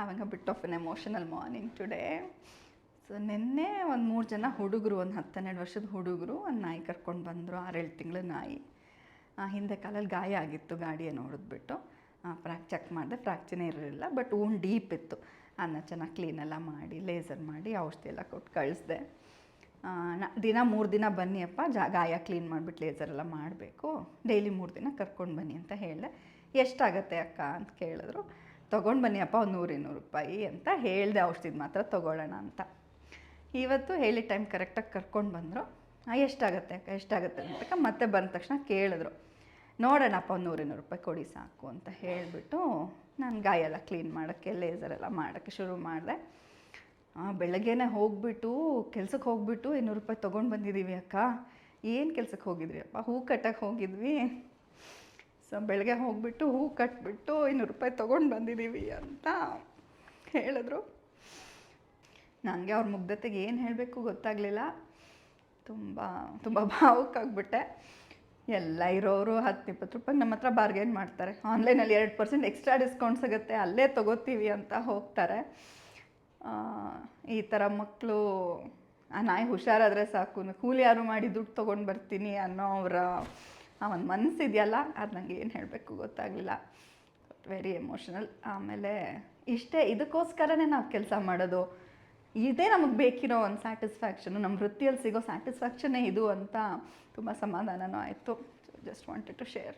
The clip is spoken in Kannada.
having a bit of an emotional morning today. So ನಿನ್ನೆ ಒಂದು 3 ಜನ ಹುಡುಗರು, ಒಂದು 10-12 ವರ್ಷದ ಹುಡುಗರು ಒಂದು ನಾಯಿ ಕರ್ಕೊಂಡು ಬಂದರು. 6-7 ತಿಂಗಳ ನಾಯಿ. ಹಿಂದೆ ಕಾಲಲ್ಲಿ ಗಾಯ ಆಗಿತ್ತು, ಗಾಡಿಯನ್ನು ಹೊಡೆದ್ಬಿಟ್ಟು ಚೆಕ್ ಮಾಡಿದೆ, ಫ್ರ್ಯಾಕ್ಚರ್ನೇ ಇರಲಿಲ್ಲ, ಬಟ್ ಊನ್ ಡೀಪ್ ಇತ್ತು. ಅದನ್ನ ಚೆನ್ನಾಗಿ ಕ್ಲೀನೆಲ್ಲ ಮಾಡಿ, ಲೇಸರ್ ಮಾಡಿ, ಔಷಧಿ ಎಲ್ಲ ಕೊಟ್ಟು ಕಳಿಸ್ದೆ. ದಿನ 3 ದಿನ ಬನ್ನಿಯಪ್ಪ, ಗಾಯ ಕ್ಲೀನ್ ಮಾಡಿಬಿಟ್ಟು ಲೇಸರೆಲ್ಲ ಮಾಡಬೇಕು, ಡೈಲಿ 3 ದಿನ ಕರ್ಕೊಂಡು ಬನ್ನಿ ಅಂತ ಹೇಳಿದೆ. ಎಷ್ಟಾಗತ್ತೆ ಅಕ್ಕ ಅಂತ ಕೇಳಿದ್ರು. ತೊಗೊಂಡು ಬನ್ನಿಯಪ್ಪ ಒಂದು 100-200 ರೂಪಾಯಿ ಅಂತ ಹೇಳಿದೆ, ಔಷಧಿದು ಮಾತ್ರ ತೊಗೊಳ್ಳೋಣ ಅಂತ. ಇವತ್ತು ಹೇಳಿ ಟೈಮ್ ಕರೆಕ್ಟಾಗಿ ಕರ್ಕೊಂಡು ಬಂದರು. ಎಷ್ಟಾಗತ್ತೆ ಅಕ್ಕ, ಎಷ್ಟಾಗತ್ತೆ ಅಂತ ಮತ್ತೆ ಬಂದ ತಕ್ಷಣ ಕೇಳಿದ್ರು. ನೋಡೋಣಪ್ಪ ಒಂದು 100-200 ರೂಪಾಯಿ ಕೊಡಿ ಸಾಕು ಅಂತ ಹೇಳಿಬಿಟ್ಟು ನಾನು ಗಾಯ ಎಲ್ಲ ಕ್ಲೀನ್ ಮಾಡೋಕ್ಕೆ, ಲೇಸರೆಲ್ಲ ಮಾಡೋಕ್ಕೆ ಶುರು ಮಾಡಿದೆ. ಬೆಳಗ್ಗೆನೇ ಹೋಗ್ಬಿಟ್ಟು ಕೆಲ್ಸಕ್ಕೆ ಹೋಗ್ಬಿಟ್ಟು 200 ರೂಪಾಯಿ ತೊಗೊಂಡು ಬಂದಿದ್ದೀವಿ ಅಕ್ಕ. ಏನು ಕೆಲ್ಸಕ್ಕೆ ಹೋಗಿದ್ವಿ ಅಪ್ಪ? ಹೂ ಕಟ್ಟಕ್ಕೆ ಹೋಗಿದ್ವಿ. ಸೊ ಬೆಳಗ್ಗೆ ಹೋಗಿಬಿಟ್ಟು ಹೂ ಕಟ್ಬಿಟ್ಟು 200 ರೂಪಾಯಿ ತೊಗೊಂಡು ಬಂದಿದ್ದೀವಿ ಅಂತ ಹೇಳಿದ್ರು. ನನಗೆ ಅವ್ರ ಮುಗ್ಧತೆಗೆ ಏನು ಹೇಳಬೇಕು ಗೊತ್ತಾಗಲಿಲ್ಲ. ತುಂಬ ತುಂಬ ಭಾವುಕಾಗ್ಬಿಟ್ಟೆ. ಎಲ್ಲ ಇರೋರು 10-20 ರೂಪಾಯಿ ನಮ್ಮ ಹತ್ರ ಬಾರ್ಗೇನ್ ಮಾಡ್ತಾರೆ. ಆನ್ಲೈನಲ್ಲಿ 2% ಎಕ್ಸ್ಟ್ರಾ ಡಿಸ್ಕೌಂಟ್ ಸಿಗುತ್ತೆ, ಅಲ್ಲೇ ತೊಗೋತೀವಿ ಅಂತ ಹೋಗ್ತಾರೆ. ಈ ಥರ ಮಕ್ಕಳು ಆ ನಾಯಿ ಹುಷಾರಾದರೆ ಸಾಕು, ಕೂಲಿ ಯಾರು ಮಾಡಿ ದುಡ್ಡು ತೊಗೊಂಡು ಬರ್ತೀನಿ ಅನ್ನೋ ಅವರ ಆ ಒಂದು ಮನಸ್ಸಿದೆಯಲ್ಲ, ಅದು ನನಗೆ ಏನು ಹೇಳಬೇಕು ಗೊತ್ತಾಗಲಿಲ್ಲ. Very emotional. ಆಮೇಲೆ ಇದಕ್ಕೋಸ್ಕರನೇ ನಾವು ಕೆಲಸ ಮಾಡೋದು, ಇದೇ ನಮಗೆ ಬೇಕಿರೋ ಒಂದು ಸ್ಯಾಟಿಸ್ಫ್ಯಾಕ್ಷನು, ನಮ್ಮ ವೃತ್ತಿಯಲ್ಲಿ ಸಿಗೋ ಸ್ಯಾಟಿಸ್ಫ್ಯಾಕ್ಷನ್ನೇ ಇದು ಅಂತ ತುಂಬ ಸಮಾಧಾನನೂ ಆಯಿತು. Just wanted to share.